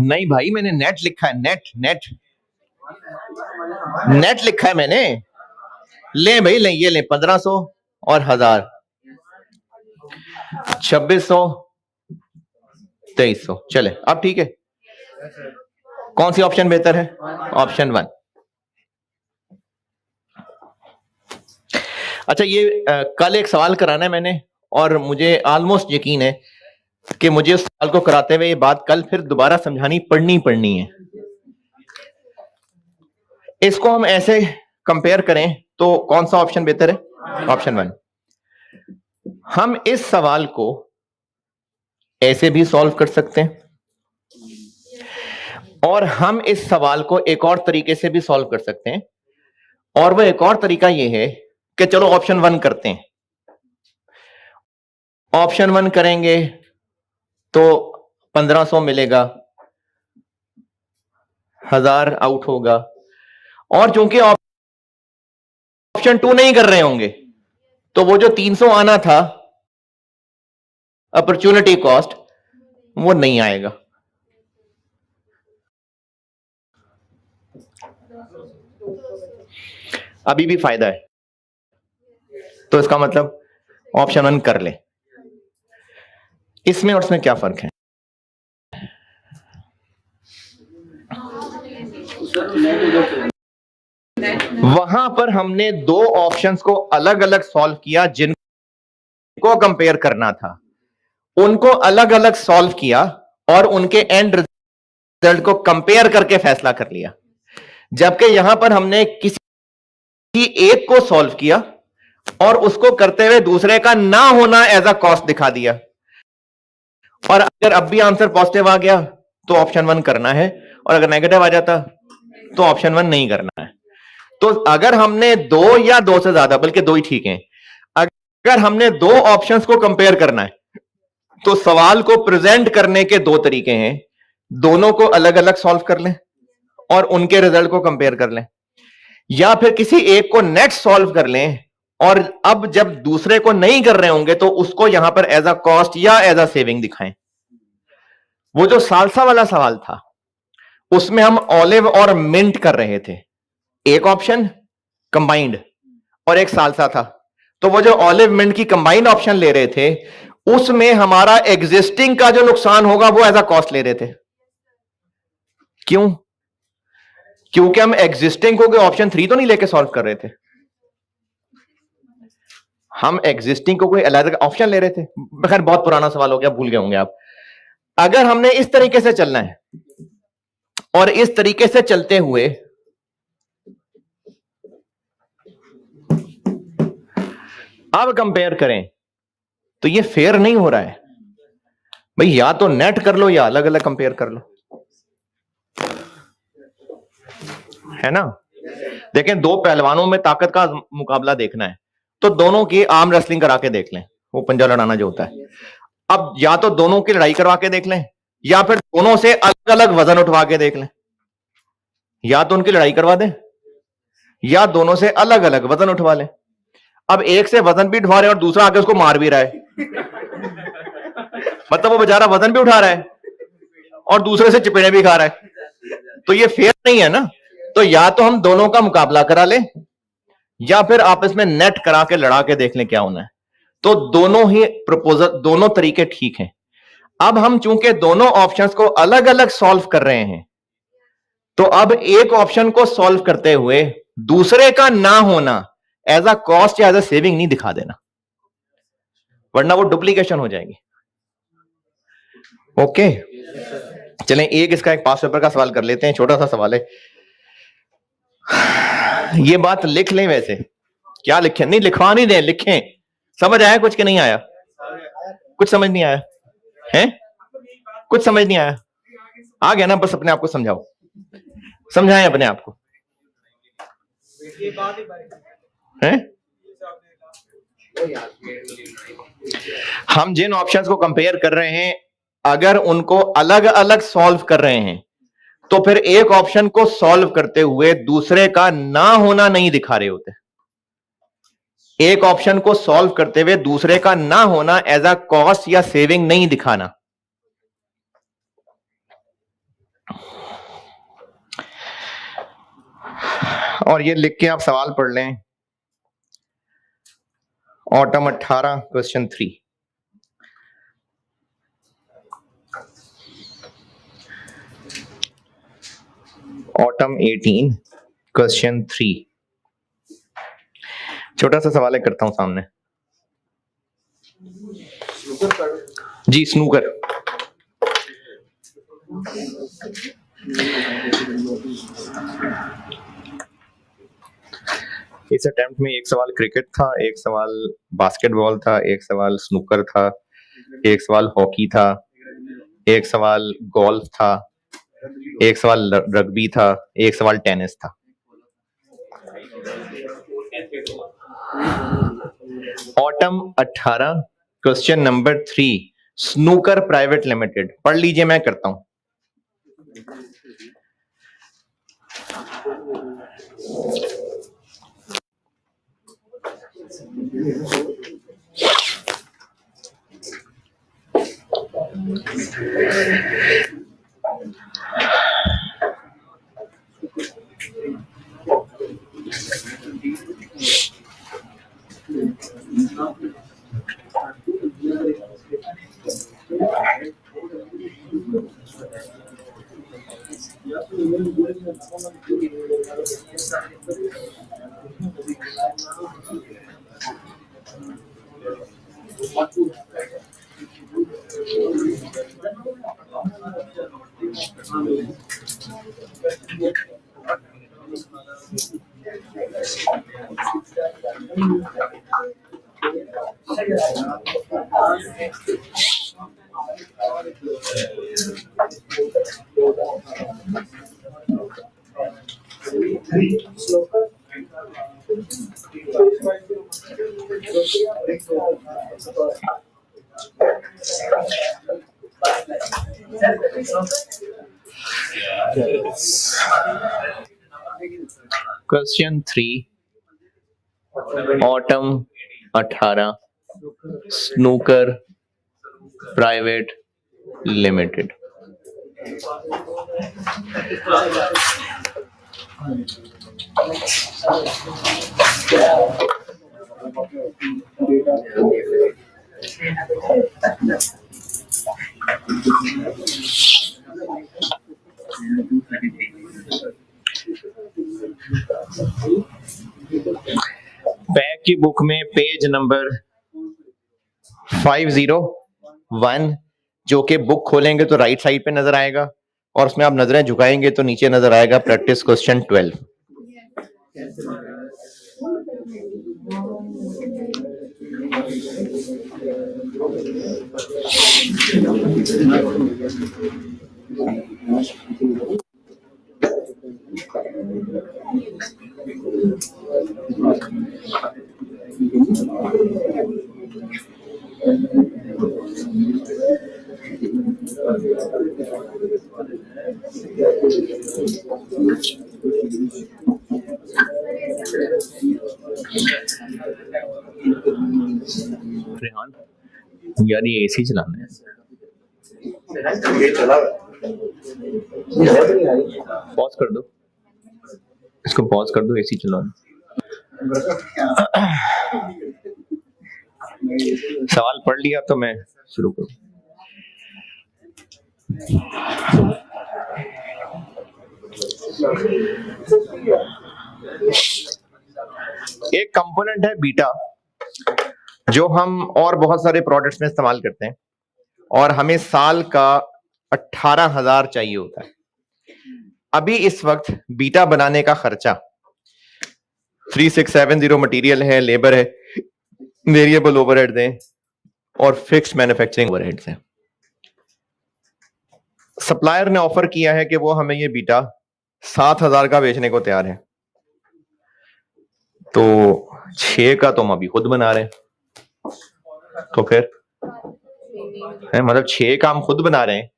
नहीं भाई, मैंने नेट लिखा है। नेट लिखा है मैंने। ले भाई, ले, ये ले 1500 और 1000, 2600, 2300। चले अब ठीक है। कौन सी ऑप्शन बेहतर है? ऑप्शन 1। अच्छा, ये कल एक सवाल कराना है मैंने, और मुझे ऑलमोस्ट यकीन है कि मुझे उस सवाल को कराते हुए ये बात कल फिर दोबारा समझानी पड़नी है। इसको हम ऐसे कंपेयर करें तो कौन सा ऑप्शन बेहतर है? ऑप्शन 1। हम इस सवाल को ऐसे भी सॉल्व कर सकते हैं, और हम इस सवाल को एक और तरीके से भी सॉल्व कर सकते हैं। और वो एक और तरीका ये है कि चलो ऑप्शन 1 करते हैं। ऑप्शन 1 करेंगे तो 1500 मिलेगा, 1000 आउट होगा। और चूंकि ऑप्शन 2 नहीं कर रहे होंगे तो वो जो 300 आना था अपॉर्चुनिटी कॉस्ट, वो नहीं आएगा। अभी भी फायदा है। तो इसका मतलब ऑप्शन 1 कर ले। इसमें और इसमें क्या फर्क है? वहां पर हमने दो ऑप्शंस को अलग अलग सॉल्व किया, जिनको कंपेयर करना था उनको अलग अलग सॉल्व किया और उनके एंड रिजल्ट को कंपेयर करके फैसला कर लिया। जबकि यहां पर हमने किसी एक को सॉल्व किया और उसको करते हुए दूसरे का ना होना एज अ कॉस्ट दिखा दिया। और अगर अब भी आंसर पॉजिटिव आ गया तो ऑप्शन 1 करना है, और अगर नेगेटिव आ जाता तो ऑप्शन 1 नहीं करना है। तो अगर हमने दो या दो से ज्यादा, बल्कि दो ही ठीक है, अगर हमने दो ऑप्शंस को कंपेयर करना है तो सवाल को प्रेजेंट करने के दो तरीके हैं। दोनों को अलग अलग सॉल्व कर लें और उनके रिजल्ट को कंपेयर कर लें, या फिर किसी एक को नेट सॉल्व कर लें और अब जब दूसरे को नहीं कर रहे होंगे तो उसको यहां पर एज अ कॉस्ट या एज अ सेविंग दिखाएं। वो जो सालसा वाला सवाल था उसमें हम ऑलिव और मिंट कर रहे थे, एक ऑप्शन कंबाइंड और एक सालसा था। तो वो जो ऑलिव मिंट की कंबाइंड ऑप्शन ले रहे थे उसमें हमारा एग्जिस्टिंग का जो नुकसान होगा वो एज अ कॉस्ट ले रहे थे। क्यों? क्योंकि हम एग्जिस्टिंग को ऑप्शन 3 तो नहीं लेके सॉल्व कर रहे थे, हम एग्जिस्टिंग को कोई अलग ऑप्शन ले रहे थे। खैर बहुत पुराना सवाल हो गया, भूल गए होंगे आप। अगर हमने इस तरीके से चलना है और इस तरीके से चलते हुए अब कंपेयर करें तो ये फेयर नहीं हो रहा है भाई। या तो नेट कर लो या अलग अलग कंपेयर कर लो, है ना। देखें, दो पहलवानों में ताकत का मुकाबला देखना है तो दोनों की आर्म रेसलिंग करा के देख लें, वो पंजा लड़ाना जो होता है। अब या तो दोनों की लड़ाई करवा के देख लें या फिर दोनों से अलग अलग वजन उठवा के देख लें। या तो उनकी लड़ाई करवा दें या दोनों से अलग अलग वजन उठवा लें। अब एक से वजन भी उठवा रहे हैं और दूसरा आके उसको मार भी रहा है, मतलब वो बेचारा वजन भी उठा रहा है और दूसरे से चपेड़े भी खा रहा है, तो ये फेयर नहीं है ना। तो या तो हम दोनों का मुकाबला करा लें या फिर आपस में नेट करा के लड़ा के देख लें क्या होना है। तो दोनों ही प्रपोजल, दोनों तरीके ठीक हैं। अब हम चूंकि दोनों ऑप्शंस को अलग अलग सॉल्व कर रहे हैं तो अब एक ऑप्शन को सॉल्व करते हुए दूसरे का ना होना एज अ कॉस्ट या एज अ सेविंग नहीं दिखा देना, वरना वो डुप्लीकेशन हो जाएगी। ओके, चलें एक इसका एक पास पेपर का सवाल कर लेते हैं, छोटा सा सवाल है। ये बात लिख लें, वैसे क्या लिखें, नहीं लिखवा नहीं दें, लिखें। समझ आया कुछ कि नहीं आया? कुछ समझ नहीं आया है? कुछ समझ नहीं आया? आ गया ना, बस अपने आप को समझाओ, समझाएं अपने आप को, हैं? हम जिन ऑप्शंस को कंपेयर कर रहे हैं अगर उनको अलग अलग सॉल्व कर रहे हैं तो फिर एक ऑप्शन को सॉल्व करते हुए दूसरे का ना होना नहीं दिखा रहे होते। एक ऑप्शन को सॉल्व करते हुए दूसरे का ना होना एज अ कॉस्ट या सेविंग नहीं दिखाना। और ये लिख के आप सवाल पढ़ लें, ऑटम 18 क्वेश्चन 3। Autumn 18 question 3। छोटा सा सवाल है, करता हूं सामने जी। स्नूकर, इस अटेम्प्ट में एक सवाल क्रिकेट था, एक सवाल बास्केटबॉल था, एक सवाल स्नूकर था, एक सवाल हॉकी था, एक सवाल गोल्फ था, एक सवाल रग्बी था, एक सवाल टेनिस था। Autumn 18 question number 3, snooker private limited. पढ़ लीजिए, मैं करता हूं। Question 3, autumn 18, snooker private limited. Back की बुक में पेज नंबर 501 जो कि बुक खोलेंगे तो राइट साइड पे नजर आएगा और उसमें आप नजरें झुकाएंगे तो नीचे नजर आएगा प्रैक्टिस क्वेश्चन 12। रेहान यार ये एसी चलाना है। ये चला पॉज कर दो, इसको पॉज कर दो, एसी चलाना। सवाल पढ़ लिया तो मैं शुरू करूं। एक कंपोनेंट है बीटा जो हम और बहुत सारे प्रोडक्ट्स में इस्तेमाल करते हैं और हमें साल का 18,000 चाहिए होता है। अभी इस वक्त बीटा बनाने का खर्चा 3670 मटेरियल है, लेबर है, वेरिएबल ओवरहेड्स हैं और फिक्स्ड मैन्युफैक्चरिंग ओवरहेड्स हैं। सप्लायर ने ऑफर किया है कि वो हमें ये बीटा 7,000 का बेचने को तैयार है, तो 6 का तो हम अभी खुद बना रहे हैं, तो फिर है मतलब 6 का हम खुद बना रहे हैं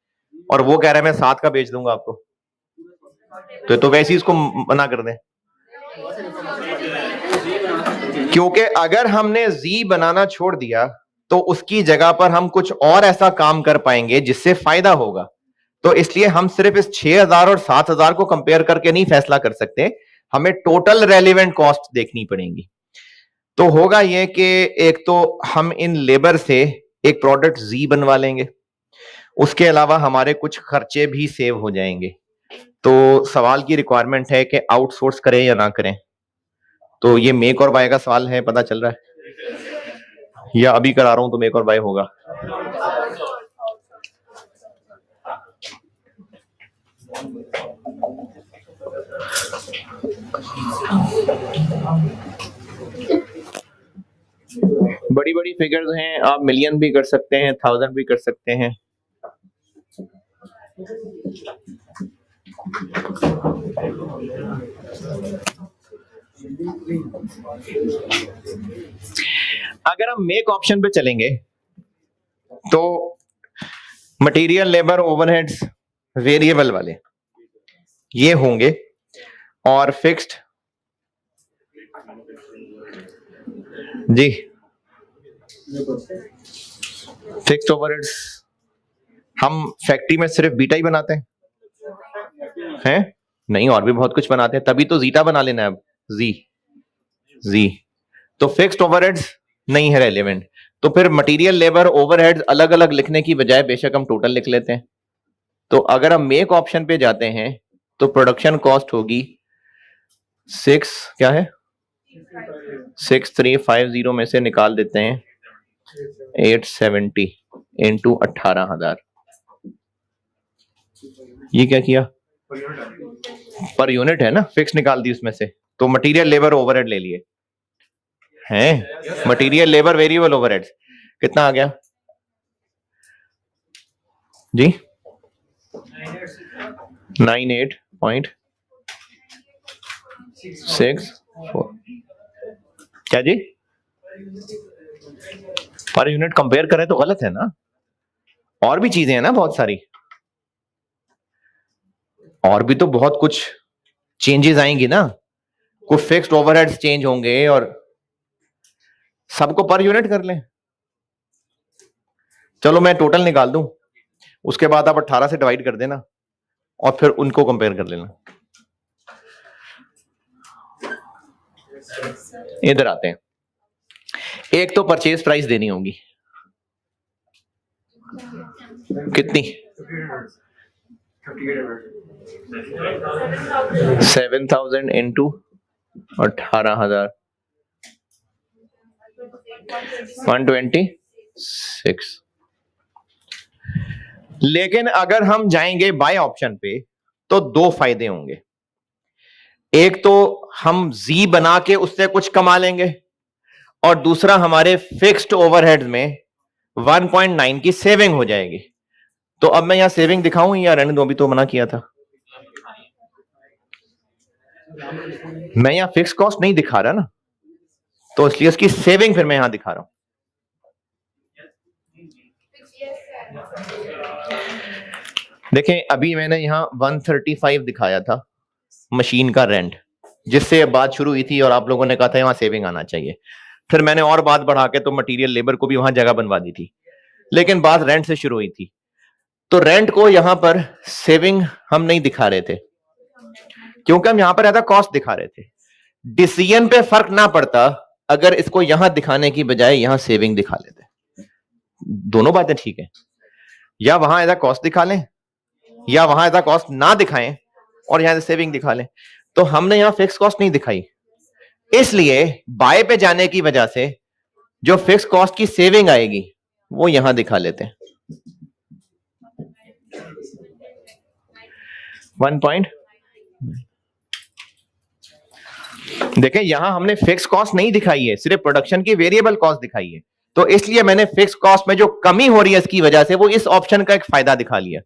और वो कह रहा है मैं 7 का बेच दूंगा आपको, तो वैसे ही इसको मना कर दें। क्योंकि अगर हमने जी बनाना छोड़ दिया तो उसकी जगह पर हम कुछ और ऐसा काम कर पाएंगे जिससे फायदा होगा, तो इसलिए हम सिर्फ इस 6,000 और 7,000 को कंपेयर करके नहीं फैसला कर सकते, हमें टोटल रेलिवेंट कॉस्ट देखनी पड़ेगी। तो होगा ये कि एक तो हम इन लेबर से एक प्रोडक्ट जी बनवा लेंगे, उसके अलावा हमारे कुछ खर्चे भी सेव हो जाएंगे। तो सवाल की रिक्वायरमेंट है कि आउटसोर्स करें या ना करें, तो ये मेक और बाय का सवाल है, पता चल रहा है, या अभी करा रहा हूं तो मेक और बाय होगा। बड़ी बड़ी फिगर्स हैं, आप मिलियन भी कर सकते हैं, 1000 भी कर सकते हैं। अगर हम मेक ऑप्शन पे चलेंगे तो मटेरियल, लेबर, ओवरहेड्स वेरिएबल वाले ये होंगे और फिक्स्ड जी फिक्स्ड ओवरहेड्स हम फैक्ट्री में सिर्फ बीटा ही बनाते हैं नहीं, और भी बहुत कुछ बनाते हैं, तभी तो जीटा बना लेना है अब, जी तो फिक्स्ड ओवरहेड्स नहीं है रेलेवेंट, तो फिर मटेरियल, लेबर, ओवरहेड्स अलग अलग लिखने की बजाय बेशक हम टोटल लिख लेते हैं। तो अगर हम मेक ऑप्शन पे जाते हैं तो प्रोडक्शन कॉस्ट होगी 6350 में से निकाल देते हैं 870 इंटू 18,000। ये क्या किया, पर यूनिट है ना, फिक्स निकाल दी उसमें से, तो मटेरियल, लेबर, ओवरहेड ले लिए हैं, मटेरियल, लेबर, वेरिएबल ओवरहेड्स कितना आ गया जी 98.64 क्या जी, पर यूनिट कंपेयर करें तो गलत है ना, और भी चीजें हैं ना बहुत सारी, और भी तो बहुत कुछ चेंजेस आएंगी ना, कुछ फिक्स्ड ओवरहेड्स चेंज होंगे और सबको पर यूनिट कर लें। चलो मैं टोटल निकाल दूं, उसके बाद आप 18 से डिवाइड कर देना और फिर उनको कंपेयर कर लेना। इधर आते हैं, एक तो परचेज प्राइस देनी होगी कितनी 7,000 इंटू 18,000 126। लेकिन अगर हम जाएंगे बाय ऑप्शन पे तो दो फायदे होंगे। एक तो हम जी बना के उससे कुछ कमा लेंगे, और दूसरा हमारे फिक्स्ड ओवरहेड्स में 1.9 की सेविंग हो जाएगी। तो अब मैं यहां सेविंग दिखाऊं या रहने दो, अभी तो मना किया था। मैं यहां फिक्स कॉस्ट नहीं दिखा रहा ना, तो इसलिए उसकी सेविंग फिर मैं यहां दिखा रहा हूं। देखें, अभी मैंने यहां 135 दिखाया था मशीन का रेंट, जिससे बात शुरू हुई थी और आप लोगों ने कहा था वहां सेविंग आना चाहिए। फिर मैंने और बात बढ़ा के तो मटेरियल लेबर को भी वहां जगह बनवा दी थी, लेकिन बात रेंट से शुरू हुई थी। तो रेंट को यहां पर सेविंग हम नहीं दिखा रहे थे, क्योंकि हम यहां पर एज कॉस्ट दिखा रहे थे। डिसीजन पे फर्क ना पड़ता अगर इसको यहां दिखाने की बजाय यहां सेविंग दिखा लेते। दोनों बातें ठीक है, या वहां एज कॉस्ट दिखा लें या वहां एज कॉस्ट ना दिखाएं और यहां सेविंग दिखा लें। तो हमने यहां फिक्स कॉस्ट नहीं दिखाई, इसलिए बाय पे जाने की वजह से जो फिक्स कॉस्ट की सेविंग आएगी वो यहां दिखा लेते हैं। 1 पॉइंट देखें, यहां हमने फिक्स कॉस्ट नहीं दिखाई है, सिर्फ प्रोडक्शन की वेरिएबल कॉस्ट दिखाई है। तो इसलिए मैंने फिक्स कॉस्ट में जो कमी हो रही है इसकी वजह से वो इस ऑप्शन का एक फायदा दिखा लिया।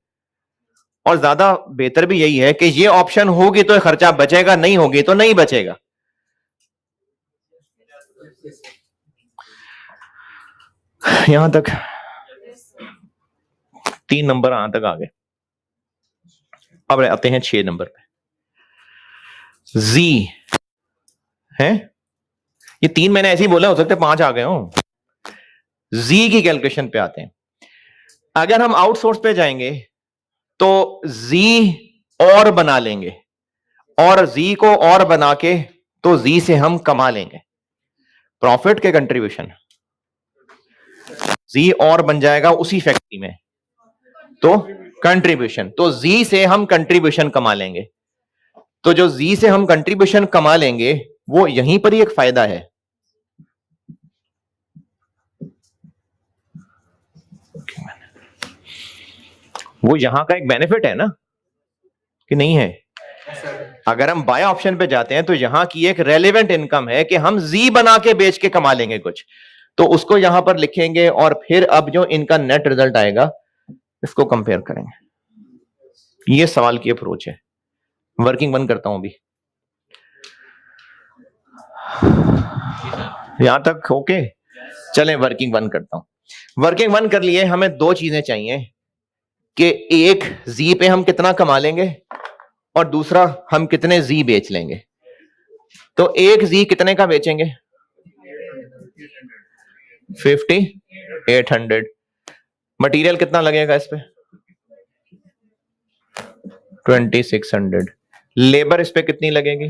और ज्यादा बेहतर भी यही है कि ये ऑप्शन होगी तो खर्चा बचेगा, नहीं होगी तो नहीं बचेगा। यहां तक 3 नंबर यहां तक आ गए। अब आते हैं 6 नंबर पे। जी है, ये 3 मैंने ऐसे ही बोला, हो सकता है 5 आ गए हो। जी की कैलकुलेशन पे आते हैं। अगर हम आउटसोर्स पे जाएंगे तो जी और बना लेंगे, और जी को और बना के तो जी से हम कमा लेंगे प्रॉफिट के कंट्रीब्यूशन। जी और बन जाएगा उसी फैक्ट्री में, तो कंट्रीब्यूशन, तो जी से हम कंट्रीब्यूशन कमा लेंगे। तो जो जी से हम कंट्रीब्यूशन कमा लेंगे वो यहीं पर ही एक फायदा है। वो यहां का एक बेनिफिट है ना, कि नहीं है? अगर हम बाय ऑप्शन पे जाते हैं तो यहां की एक रेलेवेंट इनकम है कि हम जी बना के बेच के कमा लेंगे कुछ, तो उसको यहां पर लिखेंगे और फिर अब जो इनका नेट रिजल्ट आएगा इसको कंपेयर करेंगे। ये सवाल की अप्रोच है। वर्किंग 1 करता हूं अभी, यहां तक ओके। चलें वर्किंग 1 करता हूं। वर्किंग 1 कर लिए, हमें 2 चीजें चाहिए कि एक जी पे हम कितना कमा लेंगे और दूसरा हम कितने जी बेच लेंगे। तो एक जी कितने का बेचेंगे? 5800। मटेरियल कितना लगेगा इस पे? 2600। लेबर इस पे कितनी लगेगी?